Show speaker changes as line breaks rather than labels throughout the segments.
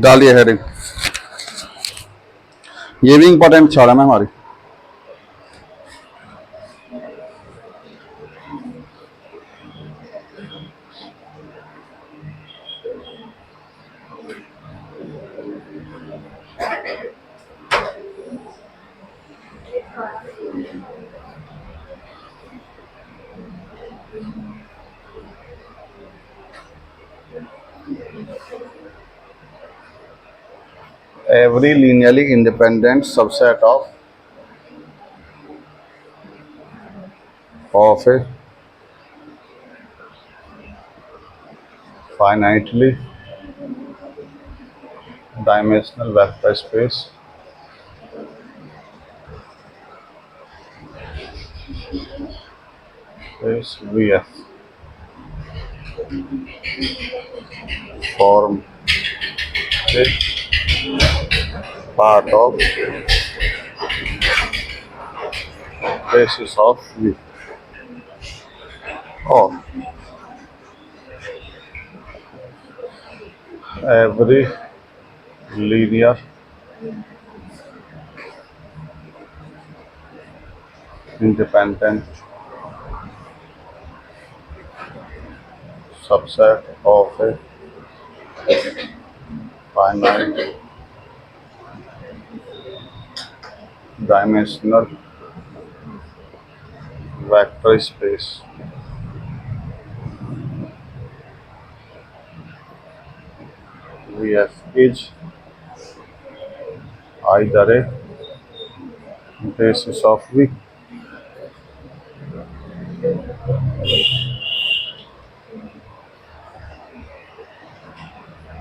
डालिए हेडिंग। ये भी इंपॉर्टेंट छड़ है हमारी। Every linearly independent subset of a finitely dimensional vector space is VF form a part of basis of V or every linear independent subset of a finite dimensional vector space VF is either a basis of V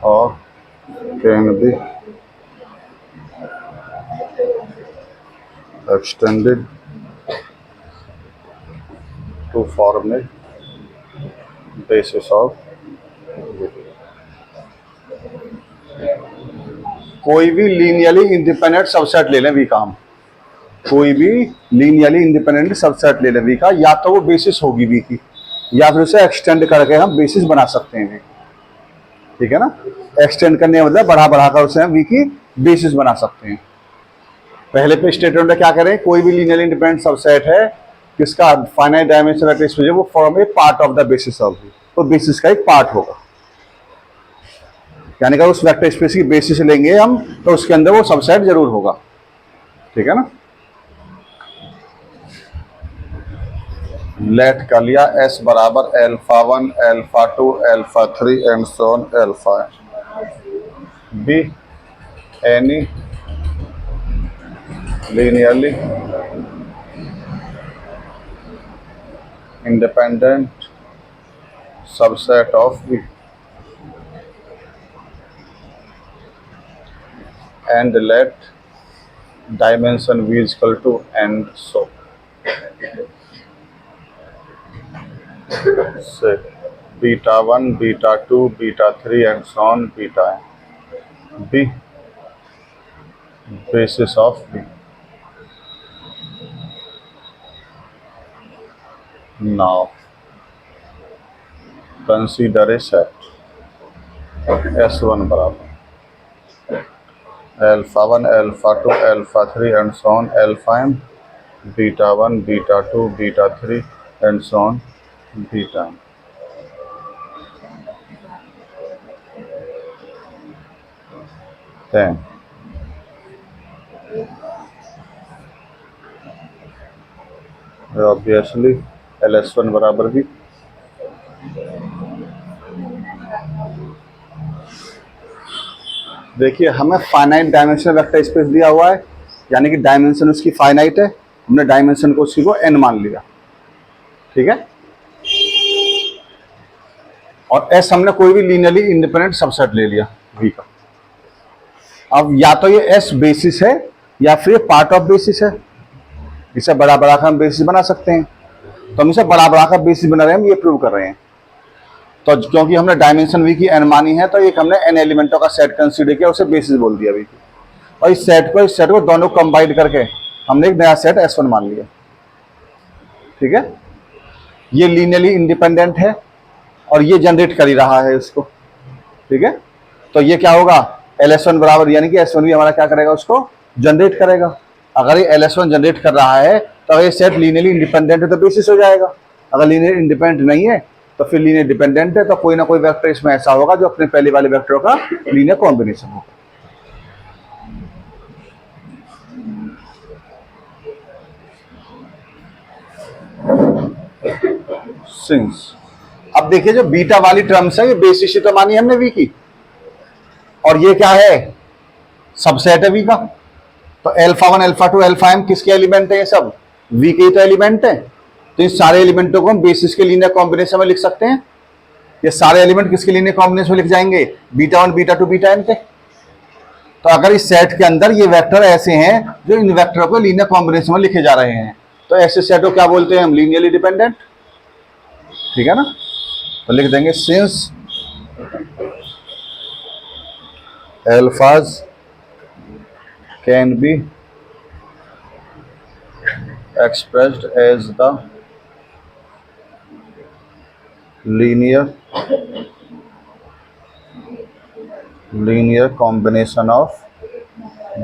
or can be extended to form a basis of V। कोई भी linearly independent subset ले लें we का, हम कोई भी linearly independent subset ले लें वी का, या तो वो बेसिस होगी वी की, या फिर उसे एक्सटेंड करके हम बेसिस बना सकते हैं वी। ठीक है ना, एक्सटेंड करने का मतलब बढ़ा बढ़ा कर उसे हम वी की बेसिस बना सकते हैं। पहले पे स्टेटमेंट में क्या करें, कोई भी लीनियरली इंडिपेंडेंट सबसेट है किसका फाइनाइट डायमेंशनल वेक्टर स्पेस है, वो form a part of the basis of V, तो बेसिस का एक पार्ट होगा। यानी कि उस वेक्टर स्पेस की बेसिस लेंगे हम तो उसके अंदर वो सबसेट जरूर होगा। ठीक है ना, लेट कर लिया S बराबर α1 α2 α3 and so on alpha B any linearly independent subset of V and let dimension V is equal to and so say beta 1 beta 2 beta 3 and so on beta n be basis of V। Now consider a set S1 बराबर α1 α2 α3 and so on alpha m beta 1 beta 2 beta 3 and so on beta m। Then obviously LS1 बराबर भी देखिए, हमें finite dimensional vector space दिया हुआ है, यानी कि डायमेंशन उसकी फाइनाइट है, हमने डायमेंशन को उसी को n मान लिया। ठीक है, और S हमने कोई भी लीनियरली इंडिपेंडेंट सबसेट ले लिया V का। अब या तो ये S बेसिस है या फिर पार्ट ऑफ बेसिस है, इसे बड़ा बड़ा कर हम बेसिस बना सकते हैं, तो हम इसे बड़ा बड़ा कर बेसिस बना रहे हैं, हम ये प्रूव कर रहे हैं। तो क्योंकि हमने डायमेंशन वी की n मानी है, तो एक हमने n एलिमेंटों का सेट कंसीडर किया, उसे बेसिस बोल दिया वी की, और इस सेट को दोनों कंबाइन करके हमने एक नया सेट S1 मान लिया। ठीक है, ये लीनियरली इंडिपेंडेंट है और ये जनरेट कर ही रहा है इसको। ठीक है, तो ये क्या होगा, LS1 बराबर, यानी कि S1 भी हमारा क्या करेगा, उसको जनरेट करेगा। अगर ये LS1 जनरेट कर रहा है तो ये सेट लीनियरली इंडिपेंडेंट है तो बेसिस हो जाएगा। अगर लीनियर इंडिपेंडेंट नहीं है तो फिर लीनियर डिपेंडेंट है, तो कोई ना कोई वेक्टर इसमें ऐसा होगा जो अपने पहले वाले वेक्टरों का लीनियर कॉम्बिनेशन होगा। सिंस अब देखिए जो बीटा वाली टर्म्स है ये बेसिस ही तो मानी हमने वी की, और ये क्या है, सबसेट है वी का। तो अल्फा 1 अल्फा 2 अल्फा m किसके एलिमेंट है, ये सब वी के ही तो एलिमेंट है। तो इन सारे एलिमेंटों को हम बेसिस के लीनियर कॉम्बिनेशन में लिख सकते हैं। ये सारे एलिमेंट किसके लीनियर कॉम्बिनेशन में लिख जाएंगे, बीटा 1 बीटा 2 बीटा n के। तो अगर इस सेट के अंदर ये वेक्टर ऐसे हैं जो इन वेक्टरों को लीनियर कॉम्बिनेशन में लिखे जा रहे हैं, तो ऐसे सेट को क्या बोलते हैं हम, लीनियरली डिपेंडेंट। ठीक है ना, तो लिख देंगे सिंस अल्फाज can be expressed as the linear combination of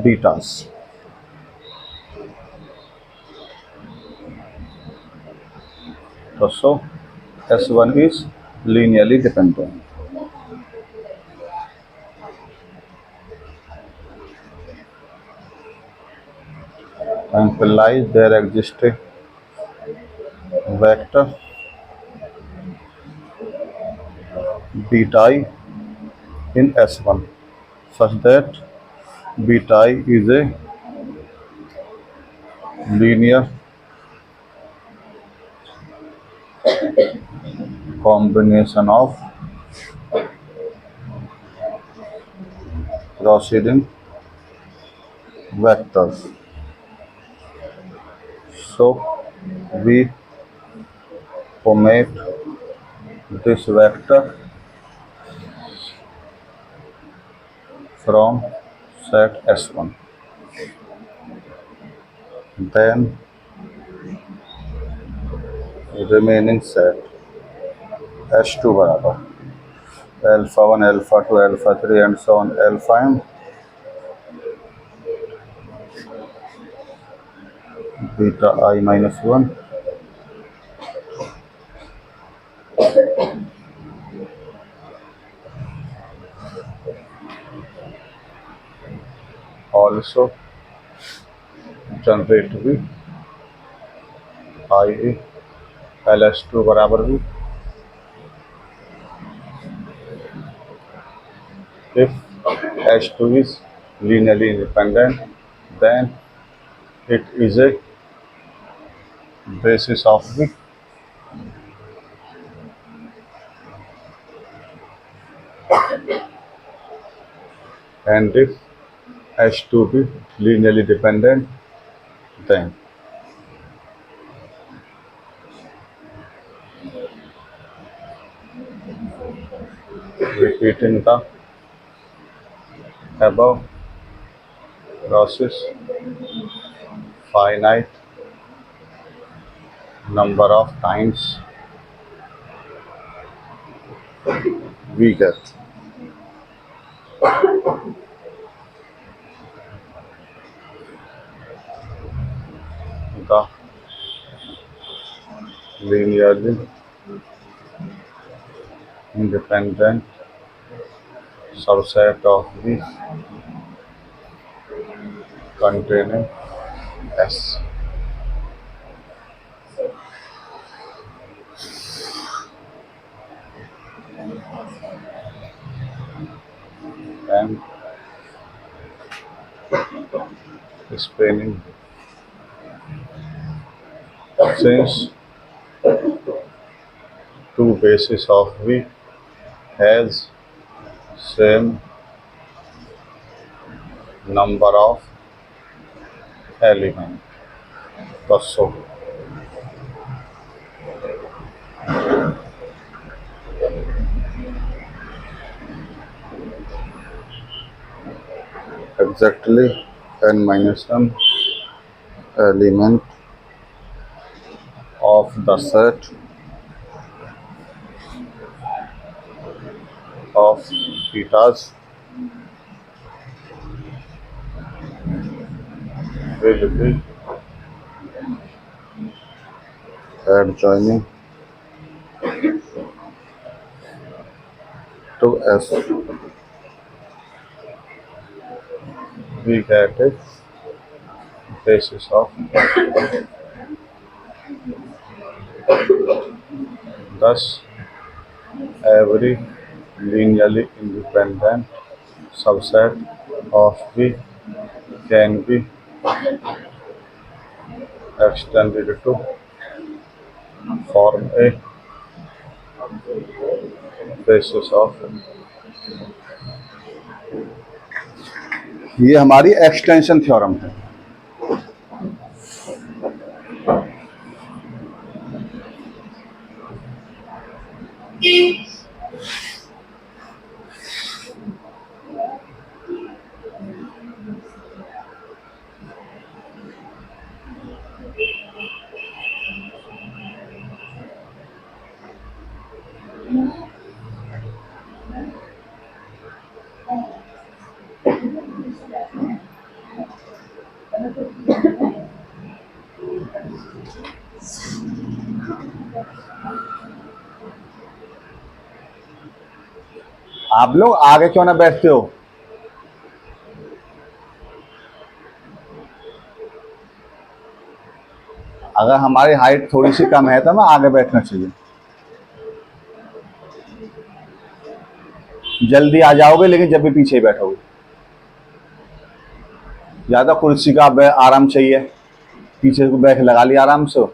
betas. So S1 is linearly dependent. Implies there exists a vector beta I in S1 such that beta I is a linear combination of preceding vectors. So we omit this vector from set S1. Then remaining set S2 बराबर alpha 1 alpha 2 alpha 3 and so on alpha m beta I minus 1 also generate भी I LS2 बराबर भी if S2 is linearly independent then it is a basis of V. And if H2 be linearly dependent, then repeating the above process finite number of times we get the linearly independent subset of V containing S. And explaining since two bases of V has same number of elements. So exactly n minus 1 element of the set of betas will be adjoining to S. We get a basis of thus every linearly independent subset of V can be extended to form a basis of। ये हमारी extension theorem है। आप लोग आगे क्यों ना बैठते हो? अगर हमारी हाइट थोड़ी सी कम है तो हमें आगे बैठना चाहिए। जल्दी आ जाओगे लेकिन जब भी पीछे ही बैठोगे। ज़्यादा कुर्सी का आराम चाहिए, पीछे को बैठ लगा लिया आराम से।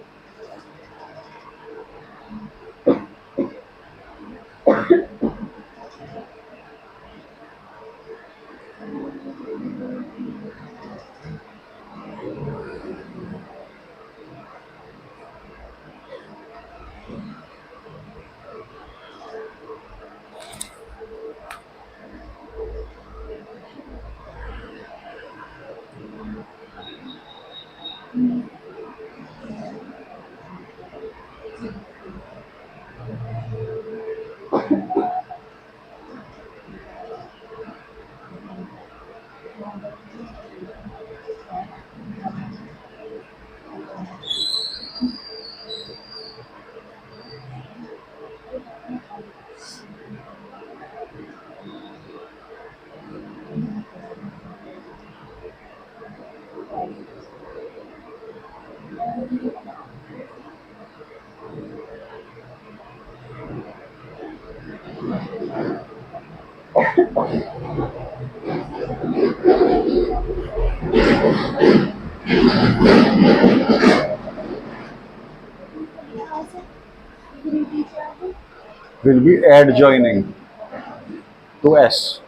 Will be adjoining to S.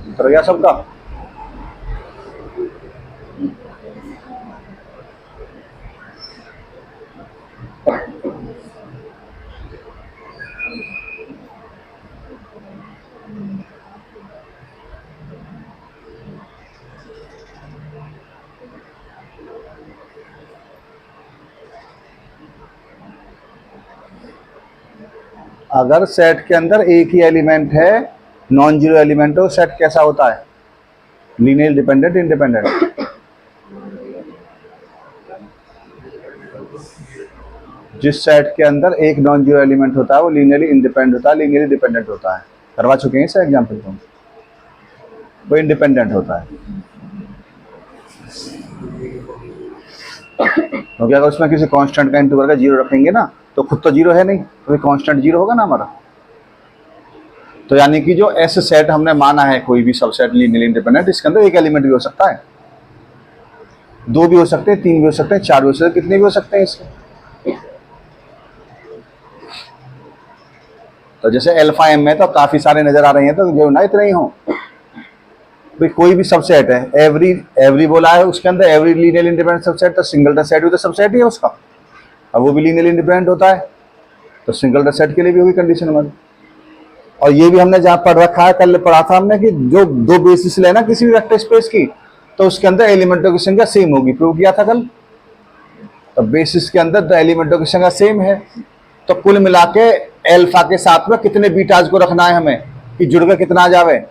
उतर गया सबका? अगर सेट के अंदर एक ही एलिमेंट है, नॉन जीरो एलिमेंट हो, सेट कैसा होता है? Linear dependent, independent. जिस सेट के अंदर एक नॉन जीरो एलिमेंट होता है वो लीनियरली इंडिपेंडेंट होता है, लीनियरली डिपेंडेंट होता है। करवा चुके हैं इस एग्जाम्पल को, वो इंडिपेंडेंट होता है। क्योंकि अगर उसमें किसी कांस्टेंट का इंटरवल का जीरो रखेंगे ना तो खुद तो जीरो है नहीं, तो कांस्टेंट जीरो होगा ना हमारा। तो यानी कि जो एस सेट हमने माना है कोई भी सबसेट लीनियरली इंडिपेंडेंट, इसके अंदर एक एलिमेंट भी हो सकता है, दो भी हो सकते हैं, तीन भी हो सकते हैं, चार भी हो सकते हैं, कितने भी हो सकते हैं इसके। तो जैसे अल्फा एम में तो काफी सारे नजर आ रहे हैं, तो जो ना इतने ही हो भाई। कोई भी सबसेट है, एवरी बोला है उसके अंदर, एवरी लीनियरली इंडिपेंडेंट सबसेट, तो सिंगल सेट भी तो सबसेट ही है उसका, अब वो भी लीनियरली इंडिपेंडेंट होता है, तो सिंगल सेट के लिए भी होगी कंडीशन हमारी। और ये भी हमने जहां पढ़ रखा है, कल पढ़ा था हमने कि जो दो बेसिस लेना किसी भी वेक्टर स्पेस की, तो उसके अंदर एलिमेंटों की संख्या सेम होगी, प्रूव किया था कल। तो बेसिस के अंदर एलिमेंटों की संख्या सेम है, तो कुल मिला के एल्फा के साथ में कितने बीटाज को रखना है हमें कि जुड़ के कितना आ जाए,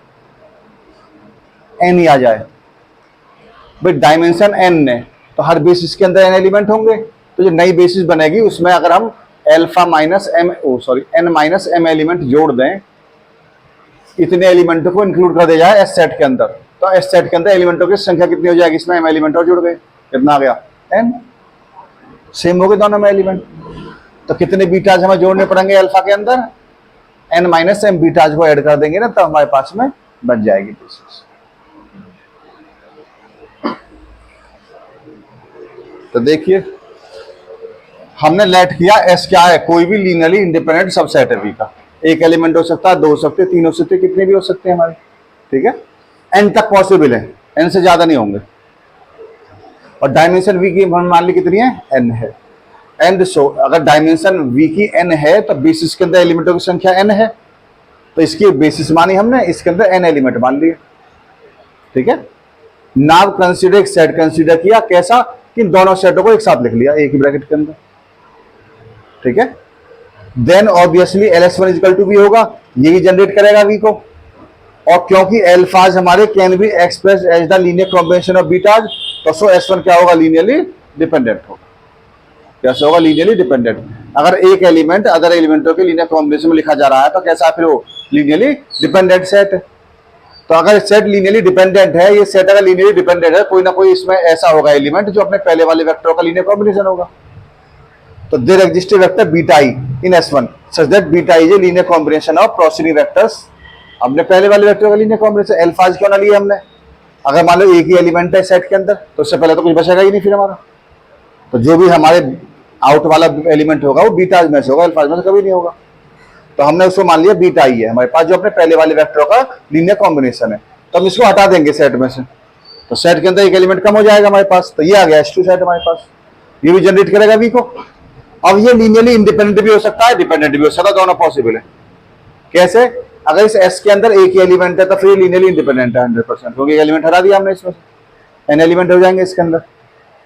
एन ही आ जाए भाई। डायमेंशन एन है तो हर बेसिस के अंदर एन एलिमेंट होंगे, तो जो नई बेसिस बनेगी उसमें अगर हम alpha minus M N minus M element जोड़ दें, इतने एलिमेंटों को इंक्लूड कर दिया जाए एस सेट के अंदर, तो एस सेट के अंदर एलिमेंटों की संख्या कितनी हो जाएगी, इसमें एम एलिमेंट और जुड़ गए, कितना आ गया एन, सेम हो गए दोनों में एलिमेंट। तो कितने बीटाज हमें जोड़ने पड़ेंगे अल्फा के अंदर, एन माइनस एम बीटाज को ऐड कर देंगे ना, तो हमारे पास में बच जाएगी बेसिस। तो देखिए हमने लेट किया एस क्या है, कोई भी लीनियरली इंडिपेंडेंट सबसेट है वी का, एक एलिमेंट हो सकता है, दो हो सकते हैं, तीन हो सकते हैं, कितने भी हो सकते हैं हमारे, ठीक है। एन तक पॉसिबल है, एन से ज्यादा नहीं होंगे। और डायमेंशन वी की मान ली कितनी है, एन है। एंड सो अगर डायमेंशन वी की एन है तो बेसिस के अंदर एलिमेंटों की संख्या एन है, तो इसकी बेसिस मानी हमने, इसके अंदर एन एलिमेंट मान लिए, ठीक है। नाउ कंसीडर एक सेट कंसीडर किया, कैसा कि दोनों सेटों को एक साथ लिख लिया एक ही ब्रैकेट के अंदर, ठीक है। Then obviously LS1 equal to V होगा, ये भी जनरेट करेगा वी को। और क्योंकि एल्फाज हमारे can be express as the linear combination of betas, तो सो S1 क्या होगा, लीनियरली डिपेंडेंट होगा। कैसे होगा, लीनियरली डिपेंडेंट। अगर एक एलिमेंट अदर एलिमेंटों के लीनियर कॉम्बिनेशन में लिखा जा रहा है तो कैसा फिर वो लीनियरली डिपेंडेंट सेट है। तो अगर सेट लीनियरली डिपेंडेंट है, ये सेट अगर लीनियरली डिपेंडेंट है, कोई ना कोई इसमें ऐसा होगा एलिमेंट जो अपने पहले वाले वेक्टर का लीनियर कॉम्बिनेशन होगा। तो there exist a vector beta E in S1 such that beta is a linear combination of proceeding vectors. अपने पहले वाले वेक्टर का लीनियर कॉम्बिनेशन, अल्फाज क्यों ना लिए हमने, अगर मान लो एक ही एलिमेंट है सेट के अंदर तो उससे पहले तो कुछ बचेगा ही नहीं फिर हमारा। तो जो भी हमारे आउट वाला एलिमेंट होगा वो बीटाज में से होगा, अल्फाज में से कभी नहीं होगा। तो हमने उसको मान लिया बीटा ई है हमारे पास, जो अपने पहले वाले वेक्टर का लीनियर कॉम्बिनेशन है। तो हम इसको हटा देंगे सेट में से, तो सेट के अंदर एक एलिमेंट कम हो जाएगा हमारे पास, तो ये आ गया S2 सेट हमारे पास, ये भी जनरेट करेगा वी को। अब ये लीनियरली इंडिपेंडेंट भी हो सकता है, डिपेंडेंट भी हो सकता है, दोनों पॉसिबल है। कैसे, अगर इस S के अंदर एक ही एलिमेंट है तो फिर लीनियरली इंडिपेंडेंट है 100%, क्योंकि एलिमेंट हटा दिया हमने इसमें से, एन एलिमेंट हो जाएंगे इसके अंदर।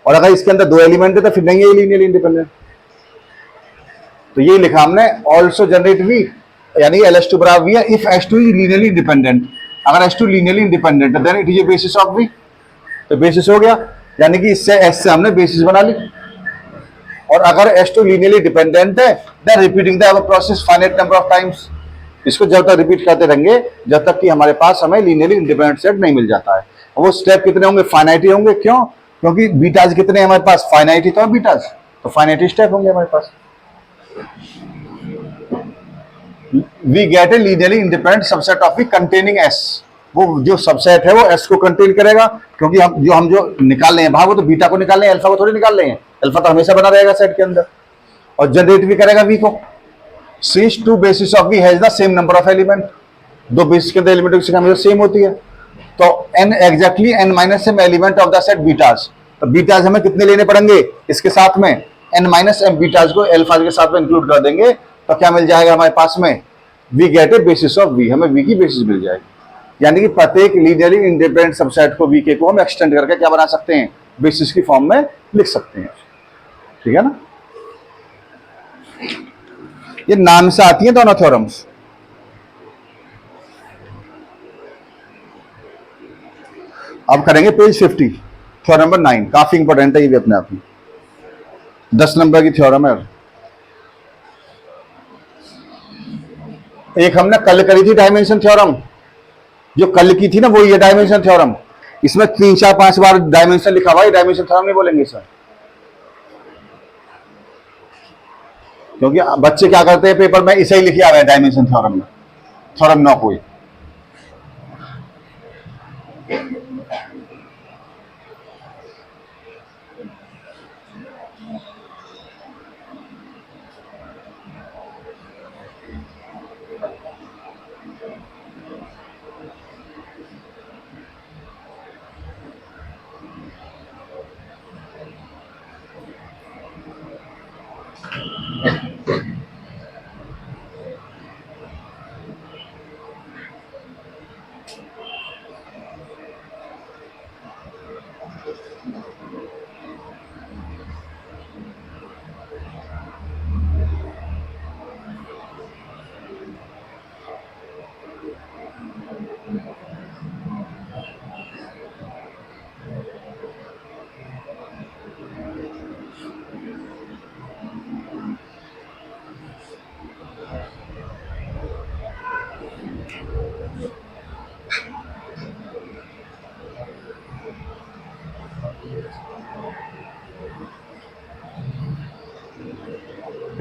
और अगर इसके अंदर दो एलिमेंट है तो फिर नहीं है लीनियरली इंडिपेंडेंट। तो ये लिखा हमने ऑल्सो जनरेट वी, यानी LS2 बराबर वी है if S2 is linearly independent. अगर S2 लीनियरली इंडिपेंडेंट है then it is a basis of V, तो बेसिस हो गया, यानी कि इससे S से हमने बेसिस बना ली। और अगर S2 लीनियरली डिपेंडेंट है then repeating the above process finite number of times, इसको जब तक रिपीट करते रहेंगे जब तक कि हमारे पास हमें लीनियरली इंडिपेंडेंट सेट नहीं मिल जाता है। और वो स्टेप कितने होंगे, फाइनाइट ही होंगे। क्यों, क्योंकि बीटाज कितने हैं हमारे पास, फाइनाइट ही तो है बीटाज, तो फाइनाइट स्टेप होंगे हमारे पास। We get a linearly independent subset of V containing S। वो जो सबसेट है वो S को कंटेन करेगा, क्योंकि हम जो निकाल रहे हैं भाग वो तो बीटा को निकाल रहे हैं, अल्फा को थोड़ी निकाल रहे हैं। अल्फा तो हमेशा बना रहेगा सेट के अंदर, और जनरेट भी करेगा वी को। Since two basis of V has the same number of element, दो बेसिस के अंदर एलिमेंट की संख्या सेम होती है, तो n exactly n minus m element of the set betas. तो बीटाज हमें कितने लेने पड़ेंगे इसके साथ में, n माइनस m बीटाज को अल्फाज के साथ में इंक्लूड कर देंगे, तो क्या मिल जाएगा हमारे पास में, we get a basis of V, हमें V की बेसिस मिल जाएगी। यानी कि प्रत्येक लीनियरली इंडिपेंडेंट सबसेट को V के को हम एक्सटेंड करके क्या बना सकते हैं, बेसिस की फॉर्म में लिख सकते हैं, ठीक है ना। ये नाम से आती है दोनों थ्योरम्स। अब करेंगे पेज 50, थ्योरम नंबर 9, काफी इंपॉर्टेंट है ये भी अपने आप में, 10 नंबर की थ्योरम है। एक हमने कल करी थी डायमेंशन थ्योरम, जो कल की थी ना वो ये डायमेंशन थ्योरम। इसमें 3 4 5 बार डायमेंशन लिखा हुआ है, डायमेंशन थ्योरम नहीं बोलेंगे सर, क्योंकि बच्चे क्या करते हैं पेपर में इसे ही लिखे आ रहे हैं डायमेंशन थ्योरम में, थ्योरम ना कोई।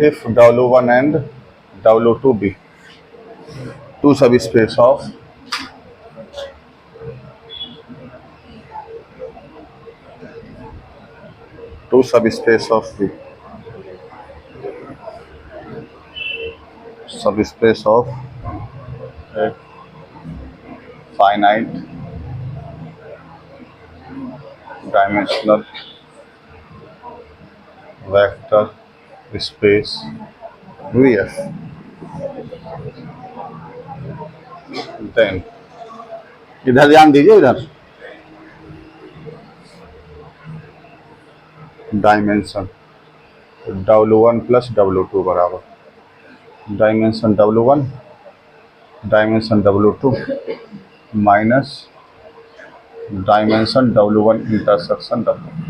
If W1 and W2 be two subspace of V, subspace of a finite dimensional vector space VF, then इधर ध्यान दीजिए, इधर डायमेंशन W1 प्लस W2 बराबर dimension W1 dimension W2 minus dimension W1 intersection W2।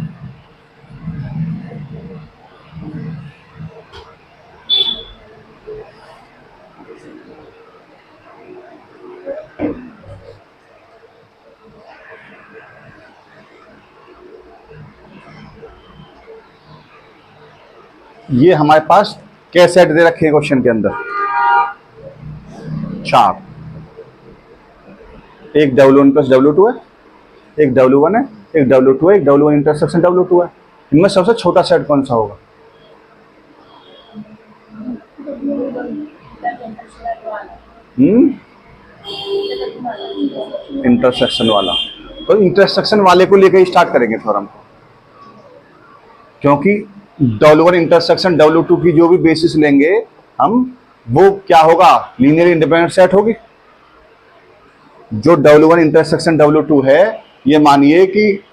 ये हमारे पास क्या set दे रखे हैं क्वेश्चन के अंदर, 4, एक W1 प्लस W2 है, एक W1 है, एक W2 है, एक W1 इंटरसेक्शन W2 है। इनमें सबसे छोटा सेट कौन सा होगा? इंटरसेक्शन वाला। तो इंटरसेक्शन वाले को लेकर स्टार्ट करेंगे थ्योरम को, क्योंकि W1 इंटरसेक्शन W2 की जो भी बेसिस लेंगे हम, वो क्या होगा, लीनियर इंडिपेंडेंट सेट होगी। जो W1 इंटरसेक्शन W2 है, ये मानिए कि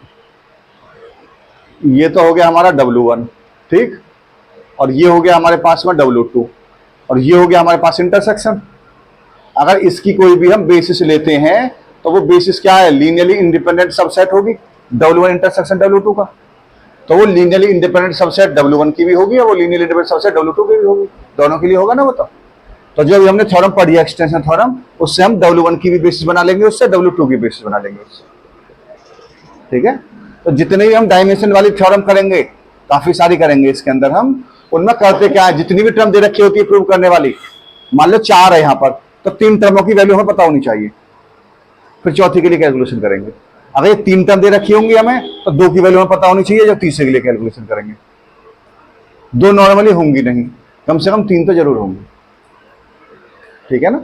ये तो हो गया हमारा W1, ठीक, और ये हो गया हमारे पास में W2, और ये हो गया हमारे पास इंटरसेक्शन। अगर इसकी कोई भी हम बेसिस लेते हैं तो वो बेसिस क्या है, लीनियरली इंडिपेंडेंट सबसेट होगी W1 इंटरसेक्शन W2 का। तो वो लीनियरली इंडिपेंडेंट सबसेट W1 की भी होगी और वो लीनियरली इंडिपेंडेंट सबसेट W2 की भी होगी, दोनों के लिए होगा ना वो। तो जो अभी हमने थ्योरम पढ़ी है एक्सटेंशन थ्योरम, उससे हम W1 की भी बेसिस बना लेंगे, उससे W2 की बेसिस बना लेंगे उससे, ठीक है। तो जितने भी हम डायमेंशन वाली थ्योरम करेंगे, काफी सारी करेंगे इसके अंदर हम, उनमें करते क्या है, जितनी भी टर्म दे रखी होती है प्रूव करने वाली, मान लो 4 है यहाँ पर, तो 3 टर्मों की वैल्यू हमें पता होनी चाहिए, फिर चौथी के लिए कैलकुलेशन करेंगे। अगर ये 3 टर्म दे रखी होंगी हमें, तो 2 की वैल्यू हमें पता होनी चाहिए, जब तीसरे के लिए कैलकुलेशन करेंगे। 2 नॉर्मली होंगी नहीं, कम से कम 3 तो जरूर होंगी, ठीक है ना।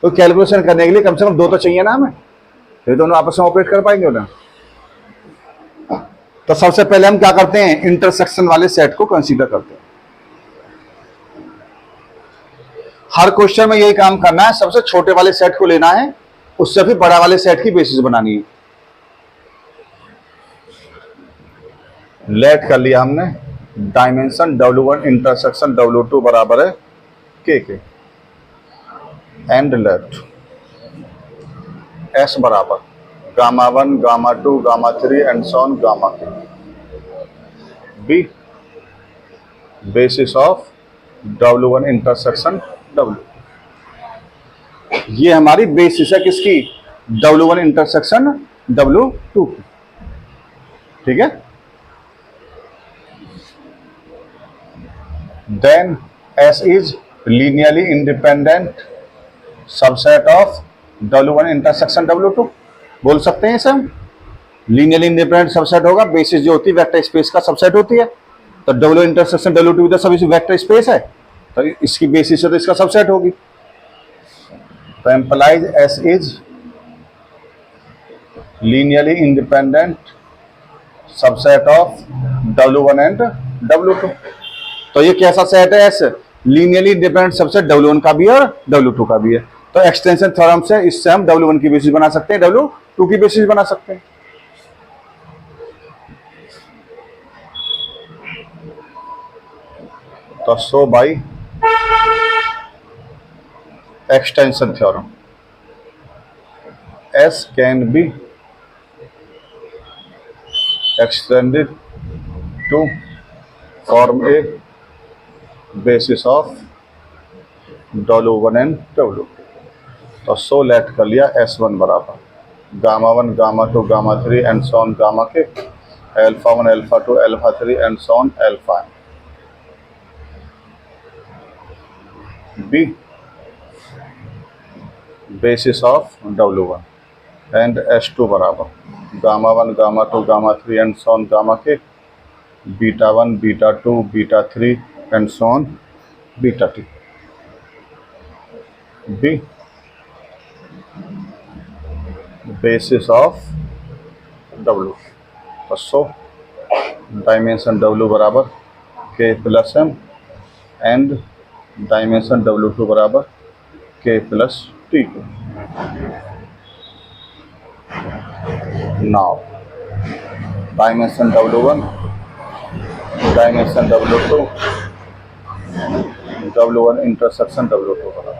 तो कैलकुलेशन करने के लिए कम से कम 2 तो चाहिए ना हमें, फिर दोनों आपस में ऑपरेट कर पाएंगे ना। तो सबसे पहले हम क्या करते हैं, इंटरसेक्शन वाले सेट को कंसीडर करते हैं। हर क्वेश्चन में यही काम करना है, सबसे छोटे वाले सेट को लेना है, उससे फिर बड़ा वाले सेट की बेसिस बनानी है। लेट कर लिया हमने, डायमेंशन W1 इंटरसेक्शन W2 बराबर है के एंड लेट S बराबर Γ1 Γ2 Γ3 and so on Γ be basis of W1 intersection W। ये हमारी बेसिस है किसकी, W1 इंटरसेक्शन W2 की, ठीक है। Then S is linearly independent subset of W1 intersection W2, बोल सकते हैं इसे हम। लीनियरली इंडिपेंडेंट सबसेट होगा, बेसिस जो होती है वेक्टर स्पेस का सबसेट होती है, तो W इंटरसेक्शन W2 इधर सब वेक्टर स्पेस है, तो इसकी बेसिस है तो इसका सबसेट होगी। तो implies S is linearly independent subset of W1 and W2। तो ये कैसा सेट है S, linearly independent subset W1 का भी है और W2 का भी है। तो एक्सटेंशन थ्योरम से इससे हम W1 की बेसिस बना सकते हैं, W2 की बेसिस बना सकते हैं। तो so by extension theorem S can be extended to form a basis of W1 and W2। तो सो लेट कर लिया S1 बराबर gamma 1 gamma 2 gamma 3 and so on gamma K alpha 1 alpha 2 alpha 3 and so on alpha B basis of W1 and S2 बराबर gamma 1 gamma 2 gamma 3 and so on gamma K beta 1 beta 2 beta 3 and so on beta 2। B basis of W, तो so dimension W बराबर K plus M and dimension W2 बराबर K plus T। Now dimension W1 dimension W2 W1 intersection W2 बराबर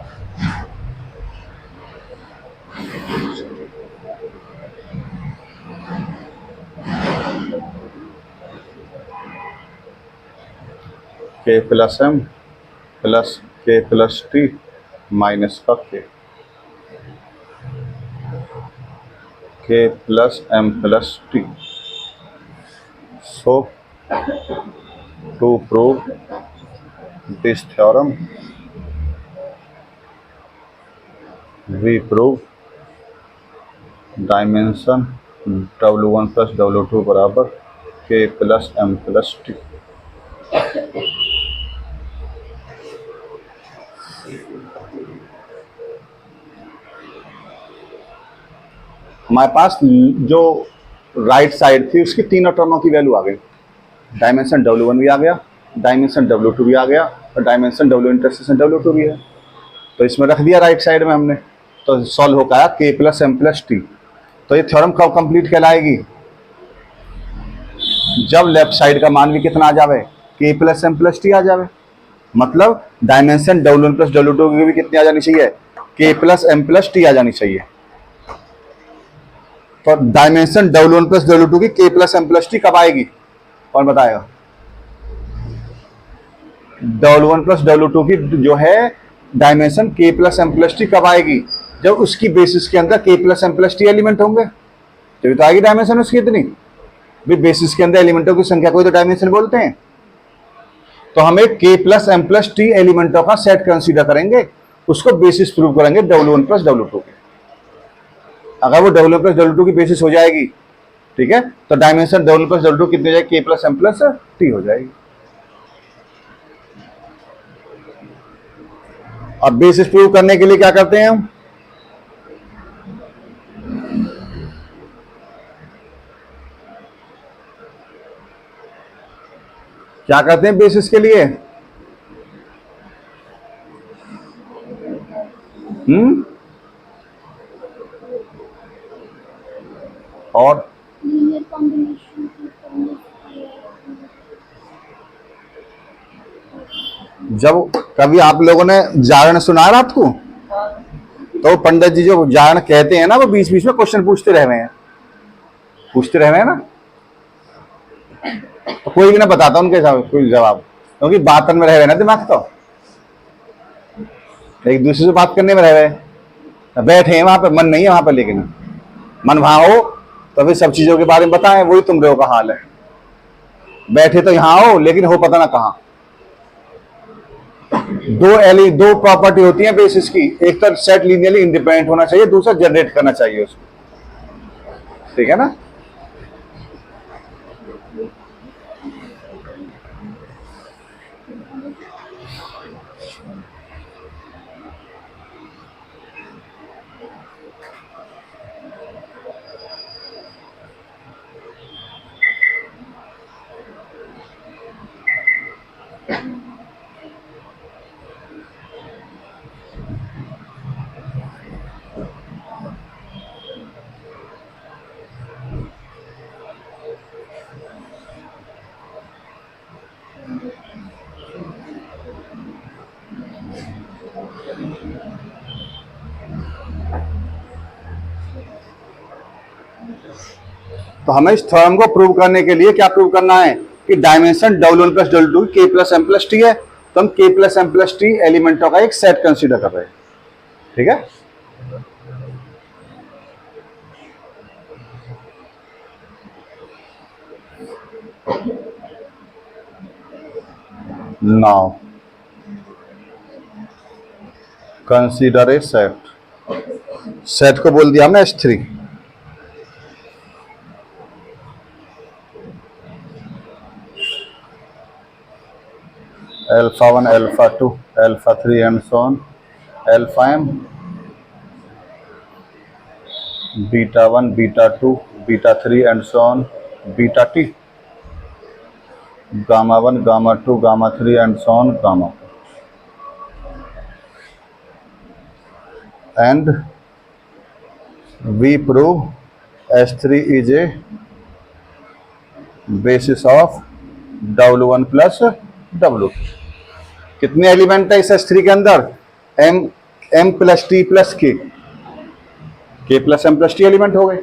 K plus M plus K plus T minus का K plus M plus T। So to prove this theorem we prove dimension W1 plus W2 बराबर K plus M plus T। हमारे पास जो right side थी उसकी तीनों टर्मों की value आ गई, डायमेंशन W1 भी आ गया, डायमेंशन W2 भी आ गया और डायमेंशन W इंटरसेक्शन W2 भी है। तो इसमें रख दिया राइट साइड में हमने, तो सॉल्व होकर आया K plus M plus T। तो ये थ्योरम कब कंप्लीट कहलाएगी, जब लेफ्ट साइड का मान भी कितना आ जावे, K plus M plus T आ जावे। मतलब डायमेंशन W1 प्लस W2 की भी कितनी आ जानी चाहिए, K plus M plus T आ जानी चाहिए। तो डायमेंशन W1 प्लस W2 की K plus M plus T कब आएगी, कौन बताएगा। W1 प्लस W2 की जो है dimension K plus M plus T कब आएगी, जब उसकी बेसिस के अंदर K plus M plus T element होंगे, तभी तो आएगी डायमेंशन उसकी इतनी। भी बेसिस के अंदर एलिमेंटों की संख्या को तो डायमेंशन बोलते हैं। तो हम एक K plus M plus T एलिमेंटों का सेट कंसीडर करेंगे, उसको बेसिस प्रूव करेंगे W1 प्लस W2 के। अगर वो W1 प्लस W2 की बेसिस हो जाएगी, ठीक है, तो डायमेंशन W1 प्लस W2 कितनी हो जाएगी, K plus M plus T हो जाएगी। अब बेसिस प्रूव करने के लिए क्या करते हैं हम, क्या करते हैं बेसिस के लिए, और जब कभी आप लोगों ने जागरण सुना रात को, तो पंडित जी जो जागरण कहते हैं ना, वो बीच बीच में क्वेश्चन पूछते रहे हैं, ना, तो कोई भी ना बताता उनके कोई जवाब, क्योंकि बातन में रह रहे ना दिमाग, तो एक दूसरे से बात करने में रह रहे, बैठे हैं वहां पे, मन नहीं है वहां पे, लेकिन मन वहां हो तो फिर सब चीजों के बारे में बताएं, वही तुम लोगों का हाल है। बैठे तो यहां हो लेकिन हो पता ना कहां। दो प्रॉपर्टी होती है बेसिस की, एक तो सेट लीनियरली इंडिपेंडेंट होना चाहिए, दूसरा जनरेट करना चाहिए उसको, ठीक है ना। तो हमें इस थ्योरम को प्रूव करने के लिए क्या प्रूव करना है कि dimension W1 plus W2 K plus M plus T है, तो हम K plus M plus T एलिमेंटों का एक सेट कंसीडर कर रहे हैं, ठीक है। Now consider a set, set को बोल दिया हमने S3, alpha 1 alpha 2 alpha 3 and so on, alpha M, beta 1 beta 2 beta 3 and so on, beta T, gamma 1 gamma 2 gamma 3 and so on, gamma, and we prove S3 is a basis of W1 plus W2। कितने element है इस S3 के अंदर? M plus T plus K plus M plus T element हो गए।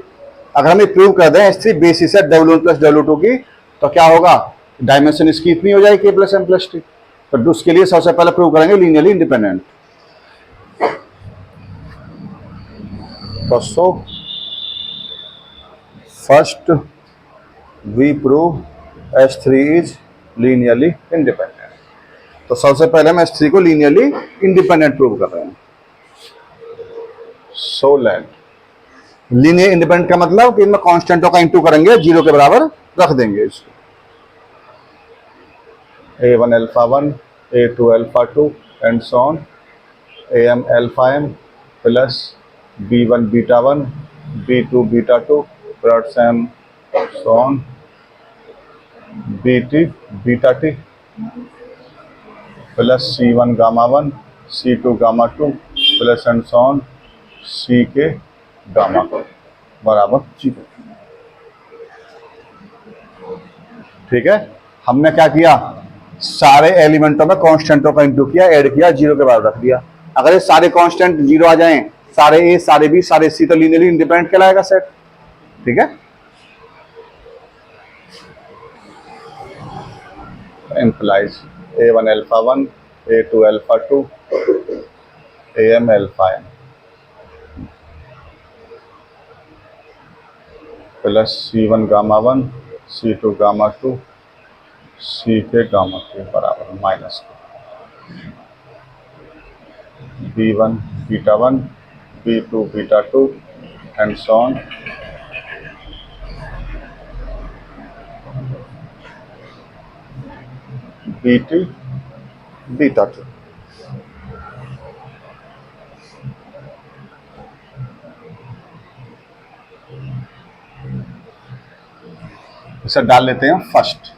अगर हम ये प्रूव कर दें S3 बेसिस है W1 प्लस W2 की, तो क्या होगा, डायमेंशन इसकी इतनी हो जाएगी K plus M plus T। तो उसके लिए सबसे पहले प्रूव करेंगे linearly independent. So first we prove S3 is linearly independent। तो सबसे पहले हम S3 को लीनियरली इंडिपेंडेंट प्रूव कर रहे हैं। सो लेट लीनियर इंडिपेंडेंट का मतलब कि इनमें कांस्टेंटों का इंटू करेंगे, 0 के बराबर रख देंगे इसको। A1 alpha 1 A2 alpha 2 and so on, AM alpha M plus B1 beta 1 B2 beta 2 plus M so on, BT beta T plus C1 gamma 1 C2 gamma 2 plus and so on CK gamma बराबर 0। ठीक है, हमने क्या किया, सारे एलिमेंटों में कांस्टेंटों का into किया, ऐड किया, 0 के बराबर रख दिया। अगर ये सारे कांस्टेंट 0 आ जाएं, सारे A सारे B सारे C, तो लीनियरली इंडिपेंडेंट कहलाएगा सेट, ठीक है। implies A1 alpha 1 A2 alpha 2 AM alpha M plus C1 gamma 1 C2 gamma 2 CK gamma K बराबर minus B1 beta 1 B2 beta 2 and so on BT beta 2। इसे डाल लेते हैं first,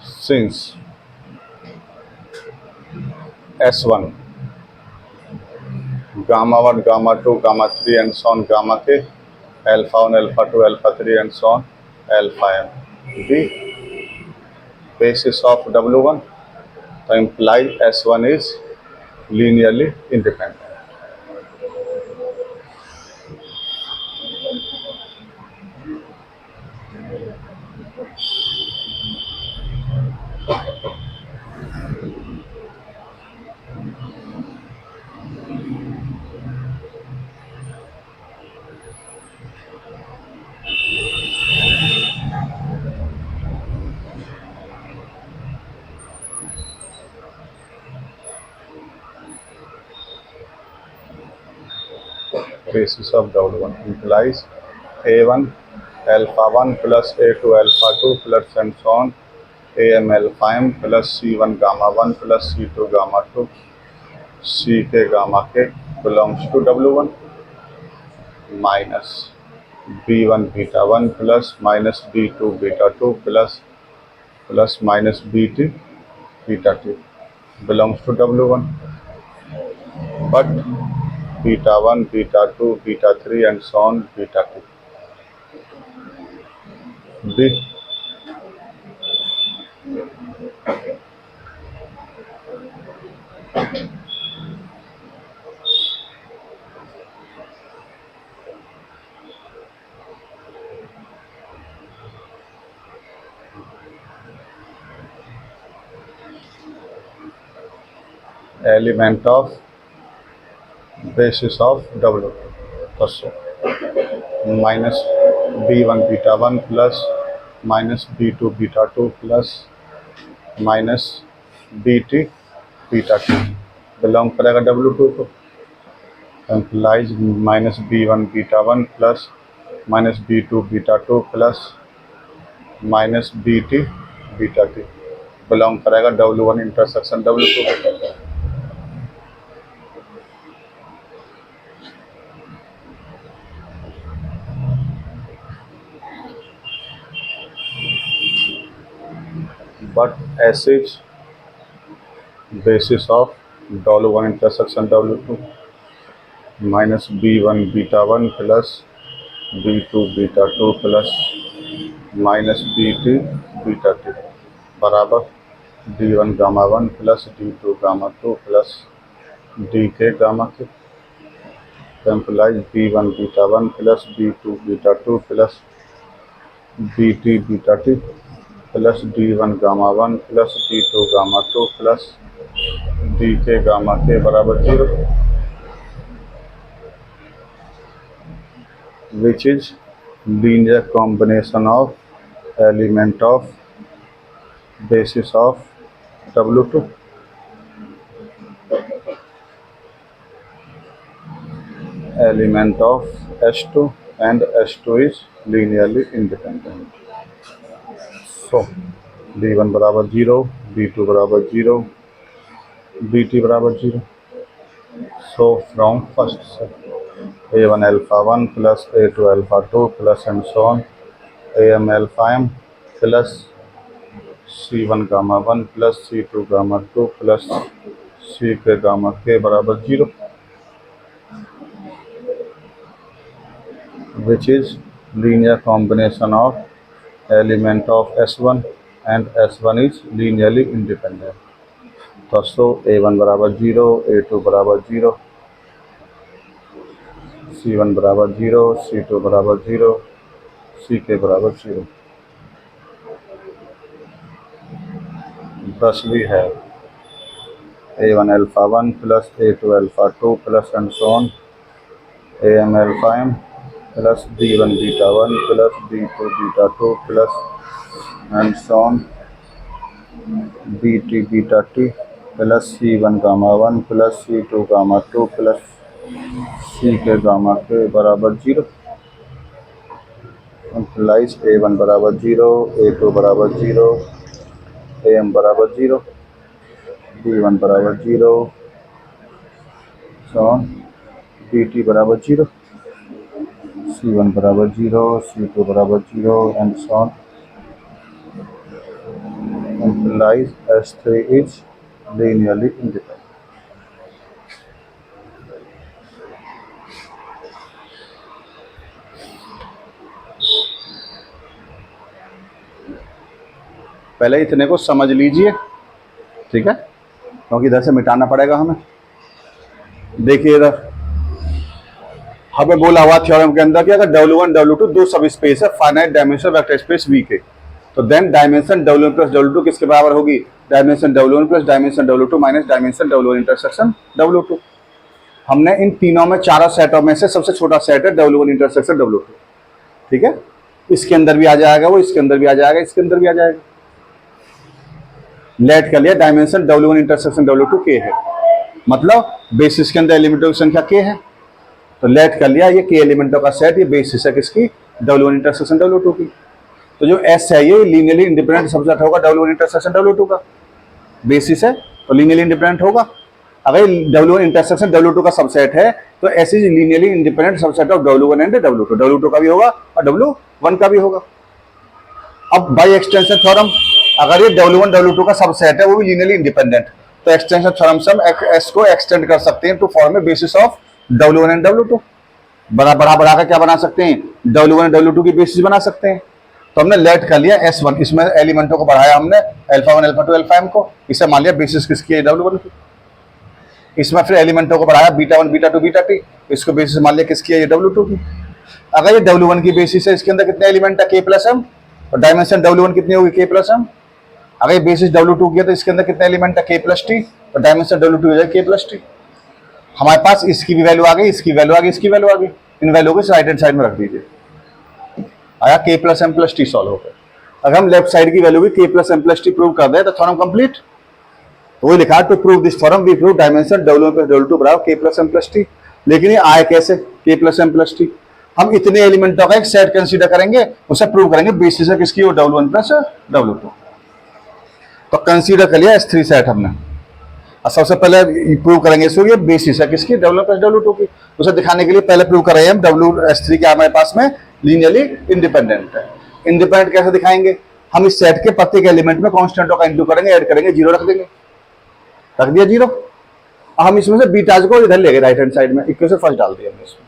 since S1 gamma 1 gamma 2 gamma 3 and so on gamma K alpha 1 alpha 2 alpha 3 and so on alpha M B basis of W1, तो imply S1 is linearly independent। basis of W1 implies A1 alpha 1 plus A2 alpha 2 plus and so on AM alpha m plus C1 gamma 1 plus C2 gamma 2 CK gamma k belongs to W1 minus B1 beta 1 plus minus B2 beta 2 plus minus BT beta 2 belongs to W1, but beta 1, beta 2, beta 3 and so on beta 2. B element of basis of W. So minus B1 beta 1 plus minus B2 beta 2 plus minus BT beta 2 belong करेगा W2 को, implies minus B1 beta 1 plus minus B2 beta 2 plus minus BT beta 2 belong करेगा W1 intersection W2 को. But S is basis of W1 intersection W2 minus B1 beta 1 plus B2 beta 2 plus minus BT beta 2 बराबर D1 gamma 1 plus D2 gamma 2 plus DK gamma k implies B1 beta 1 plus B2 beta 2 plus BT beta 2 plus D1 gamma 1 plus D2 gamma 2 plus DK gamma k बराबर 0, which is linear combination of element of basis of W2. Element of S2 and S2 is linearly independent. So B1 बराबर 0, B2 बराबर 0, BT बराबर 0. So from first set A1 alpha 1 plus A2 alpha 2 plus and so on AM alpha m plus C1 gamma 1 plus C2 gamma 2 plus CK gamma k बराबर 0, which is linear combination of element of S1 and S1 is linearly independent. तो A1 बराबर 0, A2 बराबर 0, C1 बराबर 0, C2 बराबर 0, CK बराबर 0. thus we have A1 alpha 1 plus A2 alpha 2 plus and so on AM alpha m plus B1 beta 1 plus B2 beta 2 plus and so on BT beta t plus C1 gamma 1 plus C2 gamma 2 plus CK gamma k बराबर 0, implies A1 बराबर 0, A2 बराबर 0, AM बराबर 0, B1 बराबर 0, so on BT बराबर 0, C1 बराबर 0, C2 बराबर 0 and so on, implies S3 is linearly independent. पहले इतने को समझ लीजिए, ठीक है, क्योंकि इधर से मिटाना पड़ेगा हमें. देखिए इधर हमें बोला हुआ थ्योरम के अंदर कि अगर W1 W2 दो सब स्पेस है finite dimension vector space V के, तो then dimension W1 plus W2 किसके बराबर होगी? Dimension W1 plus dimension W2 minus dimension W1 intersection W2. हमने इन तीनों में चारों सेटों में से सबसे छोटा सेट है W1 इंटरसेक्शन W2, ठीक है. इसके अंदर भी आ जाएगा वो, इसके अंदर भी आ जाएगा, इसके अंदर भी आ जाएगा. लेट कर लिया dimension W1 intersection W2 K है, मतलब बेसिस के अंदर एलिमेंटों की संख्या K है. तो लेट कर लिया, ये के एलिमेंटों का सेट, ये बेसिस है किसकी, W1 इंटरसेक्शन W2 की। तो जो S है ये लीनियरली इंडिपेंडेंट सबसेट होगा W1 इंटरसेक्शन W2 का, बेसिस है तो लीनियरली इंडिपेंडेंट होगा। अगर W1 इंटरसेक्शन W2 का सबसेट है तो S is linearly independent subset of W1 and W2, W2 का भी होगा और W1 का भी होगा। अब बाय एक्सटेंशन थ्योरम, अगर ये W1 W2 का सबसेट है वो भी लीनियरली इंडिपेंडेंट, तो एक्सटेंशन थ्योरम से हम S को एक्सटेंड कर सकते हैं to form a basis of W1 and W2। बढ़ा कर क्या बना सकते हैं, W1 एंड W2 की बेसिस बना सकते हैं। तो हमने लेट कर लिया S1, इसमें एलिमेंटों को बढ़ाया हमने अल्फा 1 अल्फा 2 अल्फा m को, इसे मान लिया बेसिस किसकी है, W1 की। इसमें फिर एलिमेंटों को बढ़ाया बीटा 1 बीटा 2 बीटा t, इसको बेसिस मान लिया किसकी है, ये W2 की। अगर ये W1 की बेसिस है, इसके अंदर कितने एलिमेंट है, k प्लस m, और डायमेंशन W1 कितनी होगी, k प्लस m। अगर ये बेसिस W2 की है तो इसके अंदर कितने एलिमेंट है, k प्लस t, और डायमेंशन W2 हो जाएगा k प्लस t। हमारे पास इसकी भी वैल्यू आ गई, इसकी वैल्यू आ गई, इसकी वैल्यू आ गई, इन वैल्यू को राइट हैंड साइड में रख दीजिए, आया k plus m plus t solve हो गया। अगर हम लेफ्ट साइड की वैल्यू भी k plus m plus t prove कर दें तो थ्योरम कंप्लीट। तो वही लिखा to prove this theorem we prove dimension W1 plus W2 बराबर k plus m plus t। लेकिन ये आए कैसे, k plus m plus t, हम इतने एलिमेंटों का एक सेट कंसीडर करेंगे, उसे प्रूव करेंगे बेसिस है किसकी, वो W1 प्लस W2। तो कंसीडर कर लिया S3 सेट हमने, और सबसे पहले प्रूव करेंगे इसको, ये बेसिस है किसकी, W1 प्लस W2 की। उसे दिखाने के लिए पहले प्रूव करेंगे हम S3 क्या हमारे पास में लीनियरली इंडिपेंडेंट है। इंडिपेंडेंट कैसे दिखाएंगे, हम इस सेट के प्रत्येक एलिमेंट में कांस्टेंटों का इंटू करेंगे, ऐड करेंगे, जीरो रख देंगे, रख दिया जीरो। हम इसमें से बीटाज को इधर ले गए राइट हैंड साइड में, इक्वेशन फर्स्ट डाल दिया हमने इसमें,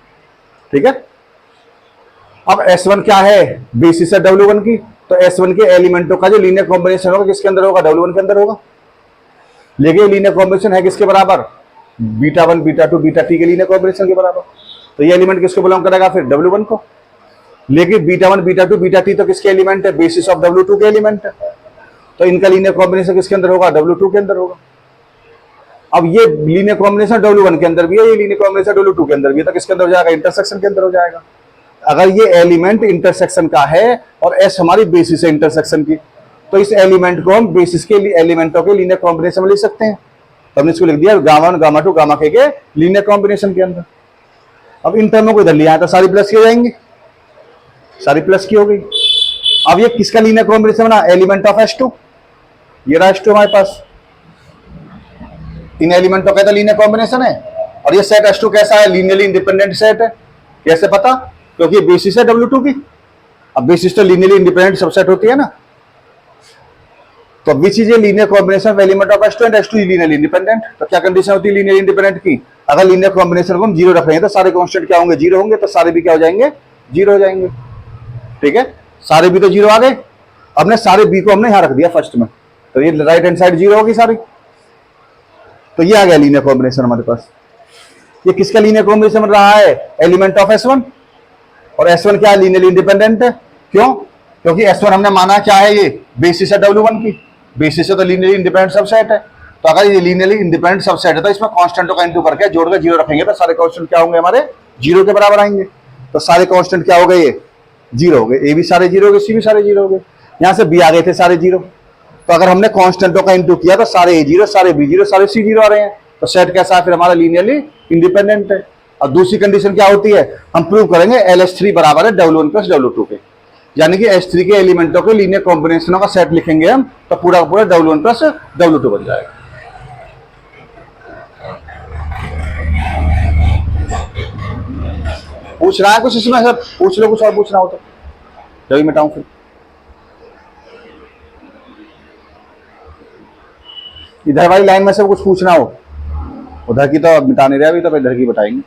ठीक है। अब S1 क्या है, बेसिस है W1 की, तो S1 के एलिमेंटों का जो लीनियर कॉम्बिनेशन होगा किसके अंदर होगा, W1 के अंदर होगा। लेकिन लीनियर कॉम्बिनेशन है किसके बराबर, बीटा 1 बीटा 2 बीटा t के लीनियर कॉम्बिनेशन के बराबर, तो ये एलिमेंट किसको बिलोंग करेगा, फिर W1 को। लेकिन बीटा 1 बीटा 2 बीटा t तो किसके एलिमेंट है, बेसिस ऑफ W2 के एलिमेंट है, तो इनका लीनियर कॉम्बिनेशन किसके अंदर होगा, W2 के अंदर होगा। अब ये लीनियर कॉम्बिनेशन W1 के अंदर भी है, ये लीनियर कॉम्बिनेशन W2 के अंदर भी है, तो किसके अंदर हो जाएगा, इंटरसेक्शन के अंदर हो जाएगा। अगर ये एलिमेंट इंटरसेक्शन का है और S हमारी बेसिस है इंटरसेक्शन की, तो इस एलिमेंट को हम बेसिस के एलिमेंटों के लीनियर कॉम्बिनेशन में लिख सकते हैं। तो हमने इसको लिख दिया गामा 1 गामा 2 गामा k के लीनियर कॉम्बिनेशन के अंदर। अब इन टर्मों को इधर लिया तो सारी प्लस की हो जाएंगी, सारी प्लस की हो गई। अब ये किसका लीनियर कॉम्बिनेशन बना, एलिमेंट ऑफ S2, ये रहा S2 हमारे पास, इन एलिमेंटों का लीनियर कॉम्बिनेशन है। और ये सेट S2 कैसा है, लीनियरली इंडिपेंडेंट सेट है। कैसे पता, क्योंकि बेसिस है W2 की। अब बेसिस तो लीनियरली इंडिपेंडेंट सबसेट होती है ना, तो which is a linear combination of element of S2 and S2 is linearly independent. तो क्या कंडीशन होती है लीनियर इंडिपेंडेंट की, अगर लीनियर कॉम्बिनेशन को हम जीरो रख रहे हैं तो सारे कांस्टेंट क्या होंगे, जीरो होंगे, तो सारे भी क्या हो जाएंगे, जीरो हो जाएंगे, ठीक है। सारे भी तो जीरो आ गए, हमने सारे बी को हमने यहां रख दिया फर्स्ट में, तो ये राइट हैंड साइड जीरो होगी सारी, तो ये आ गया लीनियर कॉम्बिनेशन हमारे पास। ये किसका लीनियर कॉम्बिनेशन बन रहा है, एलिमेंट ऑफ S1, और S1 क्या है, लीनियरली इंडिपेंडेंट है। क्यों, क्योंकि S1 हमने माना क्या है, ये बेसिस है W1 की, बेसिस है तो लीनियरली इंडिपेंडेंट सबसेट है। तो अगर ये लीनियरली इंडिपेंडेंट सबसेट है तो इसमें कांस्टेंटों का इंटू करके जोड़ के जीरो रखेंगे तो सारे कांस्टेंट क्या होंगे, हमारे जीरो के बराबर आएंगे। तो सारे कांस्टेंट क्या हो गए, ये जीरो हो गए, ए भी सारे जीरो हो गए, सी भी सारे जीरो हो गए, यहाँ से बी आ गए थे सारे जीरो। तो अगर हमने कांस्टेंटों का इंटू किया तो सारे ए जीरो, सारे बी जीरो, सारे सी जीरो आ रहे हैं, तो सेट कैसा है फिर हमारा, लीनियरली इंडिपेंडेंट है। और दूसरी कंडीशन क्या होती है, हम प्रूव करेंगे LS3 बराबर है W1 प्लस W2 के, यानी कि S3 के एलिमेंटों के लीनियर कॉम्बिनेशनों का सेट लिखेंगे हम, तो पूरा का पूरा W1 प्लस W2 बन जाएगा। पूछ रहा है कुछ इसमें सर, पूछ लो कुछ और पूछना हो तो, जब मिटाऊं फिर। इधर वाली लाइन में से कुछ पूछना हो, उधर की तो मिटा नहीं रहा अभी, तो इधर की बताएंगे।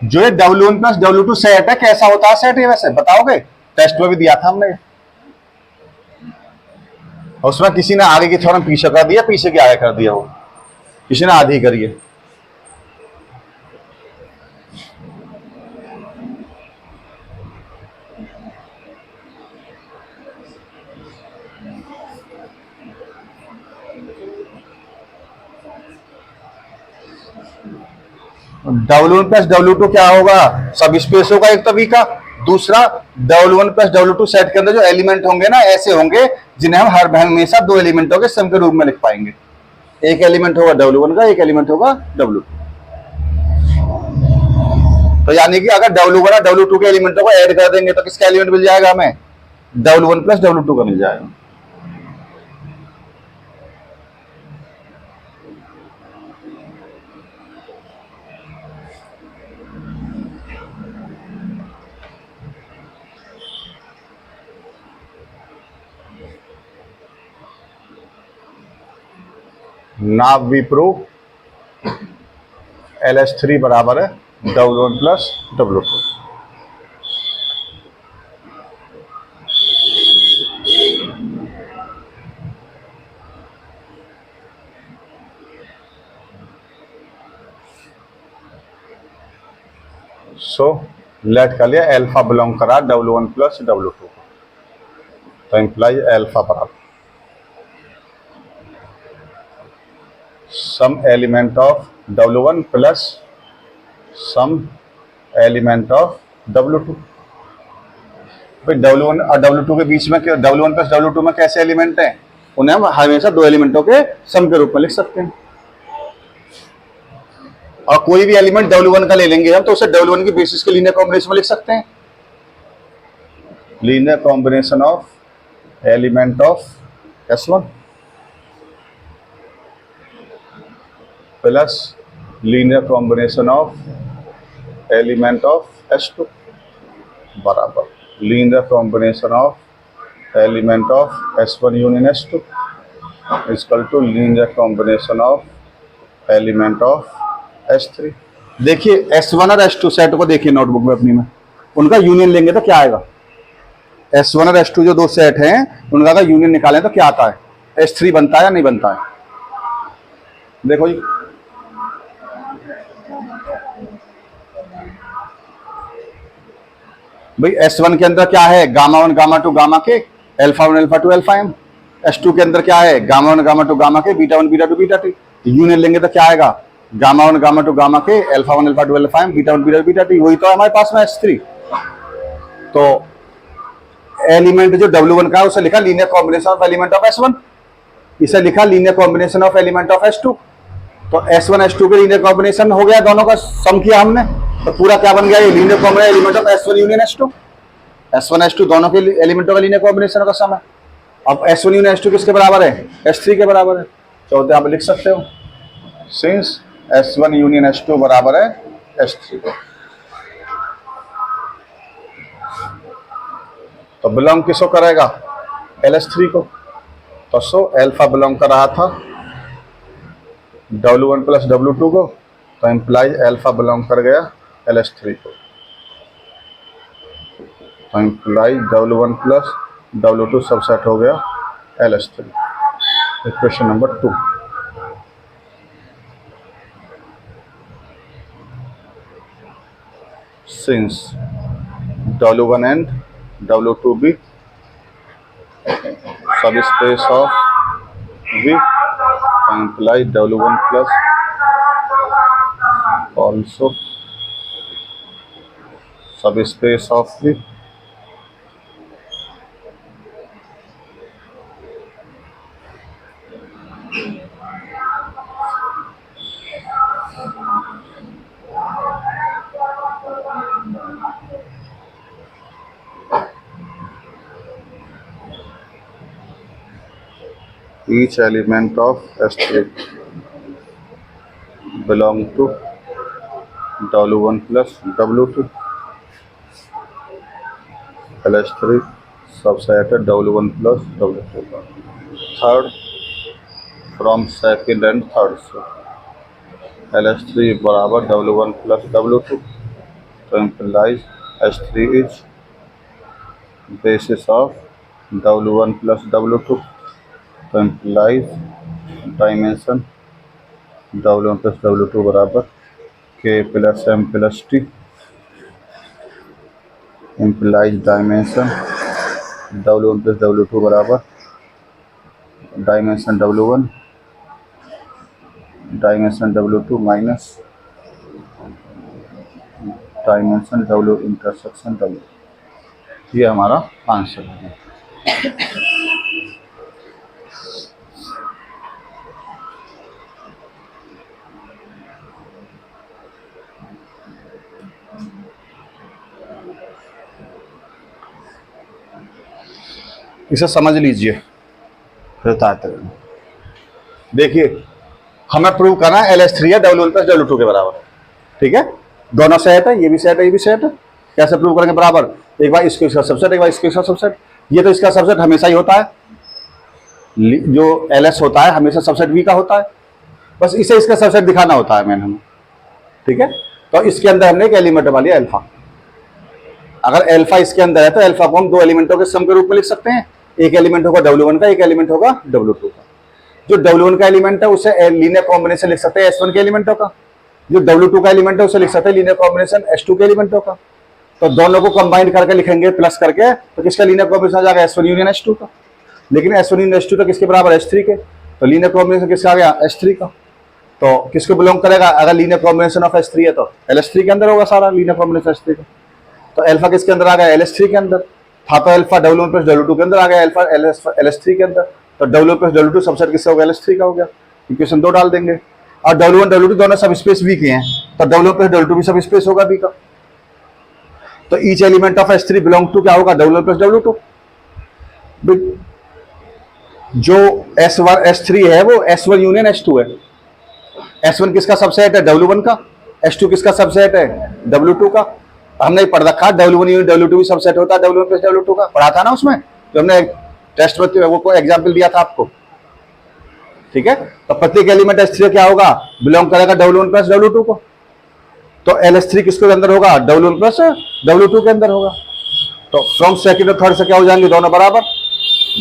जो ये W1 प्लस W2 सेट है, कैसा होता है सेट, ये वैसे बताओगे, टेस्ट में भी दिया था हमने, उसमें किसी ने आगे की थ्योरम पीछे कर दिया, पीछे की आगे कर दिया, वो किसी ने आधी करी है। W1 प्लस W2 क्या होगा, सब स्पेस होगा एक तो V का। दूसरा W1 प्लस W2 सेट के अंदर जो एलिमेंट होंगे ना ऐसे होंगे जिन्हें हम हर हमेशा दो एलिमेंटों के सम के रूप में लिख पाएंगे। एक एलिमेंट होगा W1 का, एक एलिमेंट होगा W2। तो यानी कि अगर W1 और W2 के एलिमेंटों को ऐड कर देंगे तो किसका एलिमेंट मिल जाएगा हमें, W1 प्लस W2 का मिल जाएगा। नाउ वी प्रूव LH3 बराबर है W1 plus W2। So let कर लिया अल्फा बिलोंग करा W1 प्लस W2, तो इंप्लाई अल्फा बराबर some element of W1 plus some element of W2। भाई W1 और W2 के बीच में W1 प्लस W2 में कैसे एलिमेंट हैं, उन्हें हम हमेशा दो एलिमेंटों के सम के रूप में लिख सकते हैं। और कोई भी एलिमेंट W1 का ले लेंगे हम तो उसे W1 की बेसिस के लीनियर कॉम्बिनेशन में लिख सकते हैं। Linear combination of element of S1 plus linear combination of element of S2 बराबर linear combination of element of S1 union S2 equal to linear combination of element of S3। देखिए S1 और S2 set को देखिए notebook में अपनी में, उनका union लेंगे तो क्या आएगा। S1 और S2 जो दो सेट हैं उनका अगर यूनियन निकालें तो क्या आता है, S3 बनता है या नहीं बनता है। देखो जी भाई S1 के अंदर क्या है, gamma 1 gamma 2 gamma K alpha 1 alpha 2 alpha m। S2 के अंदर क्या है, gamma 1 gamma 2 gamma K beta 1 beta 2 beta 2। Union लेंगे तो क्या आएगा, gamma 1 gamma 2 gamma K alpha 1 alpha 2 alpha m beta 1 beta 2 beta 2। वही तो हमारे पास में S3। तो एलिमेंट जो W1 का है उसे लिखा linear combination of element of S1, इसे लिखा linear combination of element of S2। तो S1 S2 के लीनियर कॉम्बिनेशन हो गया, दोनों का सम किया हमने तो पूरा क्या बन गया, ये linear combination element of S1 union S2। S1 S2 दोनों के एलिमेंटों का लीनियर कॉम्बिनेशन का सम है। अब S1 यूनियन S2 किसके बराबर है, S3 के बराबर है। तो आप लिख सकते हो सिंस S1 यूनियन S2 बराबर है S3। तो बिलोंग किसको करेगा, LH3 को। तो सो अल्फा बिलोंग कर रहा था W1 प्लस W2 को, तो इंप्लाई अल्फा बिलोंग कर गया LH3 को। तो imply W1 plus W2 subset हो गया LH3। Equation number 2। Since W1 and W2 be subspace of V, imply W1 plus also subspace of V। Each element of S3 belong to W1 plus W2। LH3 subset W1 plus W2। Third from second and third से LH3 बराबर W1 plus W2। तो implies S3 is basis of W1 plus W2। तो implies dimension W1 plus W2 बराबर K plus M plus T। implies dimension W1 plus W2 बराबर dimension W1 dimension W2 minus dimension W intersection W, ये हमारा answer है। इसे समझ लीजिए, बताते हैं। देखिए हमें प्रूव करना है LH3 है W1 प्लस W2 के बराबर, ठीक है। दोनों सेट है, ये भी सेट है, ये भी सेट है। कैसे प्रूव करेंगे बराबर? एक बार इसको इसका सबसेट, एक बार इसको इसका सबसेट। ये तो इसका सबसेट हमेशा ही होता है, जो LS होता है हमेशा सबसेट V का होता है, बस इसे इसका सबसेट दिखाना होता है मैंने हमें, ठीक है। तो इसके अंदर हमने एक एलिमेंट वाली अल्फा, अगर अल्फा इसके अंदर है तो अल्फा को हम दो एलिमेंटों के सम के रूप में लिख सकते हैं। एक एलिमेंट होगा W1 का, एक एलिमेंट होगा W2 का। जो W1 का एलिमेंट है उसे लीनियर कॉम्बिनेशन लिख सकते हैं S1 के एलिमेंटों का, जो W2 का एलिमेंट है उसे लिख सकते हैं लीनियर कॉम्बिनेशन S2 के एलिमेंटों का। तो दोनों को कंबाइन करके लिखेंगे प्लस करके, तो किसका लीनियर कॉम्बिनेशन आ जाएगा? S1 यूनियन S2 का। लेकिन S1 यूनियन S2 तो किसके बराबर? S3 के। तो लीनियर कॉम्बिनेशन किसका आ गया? S3 का। तो किसको बिलोंग करेगा? अगर लीनियर कॉम्बिनेशन ऑफ S3 है तो LH3 के अंदर होगा सारा लीनियर कॉम्बिनेशन S3 का। तो अल्फा किसके अंदर आ गया? LH3 के अंदर था, तो अल्फा W1 प्लस W2 के अंदर आ गया, अल्फा LH3 के अंदर। तो W1 प्लस W2 सबसेट किससे हो गया? LH3 का हो गया। इक्वेशन 2 डाल देंगे, और W1 W2 दोनों सब स्पेस V के हैं, तो W1 प्लस W2 भी सब स्पेस होगा V का। तो each element of S3 belong to क्या होगा? W1 plus W2। जो S1 S3 है वो S1 यूनियन S2 है। S1 किसका सबसेट है? W1 का। S2 किसका सबसेट है? W2 का। हमने पढ़ रखा W1 यूनियन W2 भी सबसेट होता है W1 प्लस W2 का, पढ़ा था ना उसमें, तो हमने टेस्ट में वो को एग्जांपल दिया था आपको, ठीक है। तो प्रत्येक एलिमेंट S3 क्या होगा? बिलोंग करेगा W1 प्लस W2 को। तो LH3 किसके अंदर होगा? W1 प्लस W2 के अंदर होगा। तो फ्रॉम सेकंड और थर्ड से क्या हो जाएंगे? दोनों बराबर।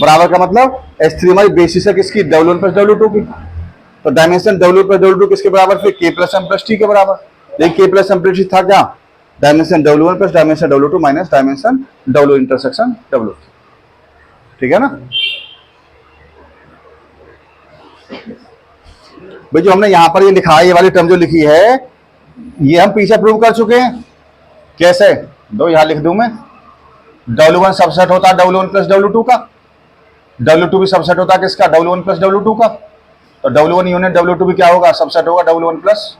बराबर का मतलब S3 हमारी बेसिस है किसकी? W1 प्लस W2 की। तो डायमेंशन W1 प्लस W2 किसके बराबर? फिर K plus M plus T के बराबर। देखिए K plus M plus T था क्या? Dimension W1 plus dimension W2 minus dimension W intersection W, ठीक है ना भाई। जो हमने यहां पर ये लिखा है, ये वाली टर्म जो लिखी है, ये हम पीछे प्रूव कर चुके हैं। कैसे? दो यहां लिख दूं मैं। W1 सबसेट होता है W1 प्लस W2 का, W2 भी सबसेट होता है किसका? W1 प्लस W2 का। तो W1 यूनियन W2 भी क्या होगा? सबसेट होगा W1 प्लस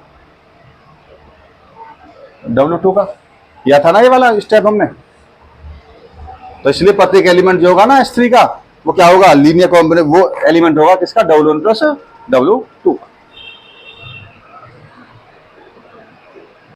W2 का। या था ना ये वाला स्टेप हमने। तो इसलिए प्रत्येक एलिमेंट जो होगा ना S3 का, वो क्या होगा? लीनियर कॉम्बिनेशन, वो एलिमेंट होगा किसका? W1 प्लस W2 का।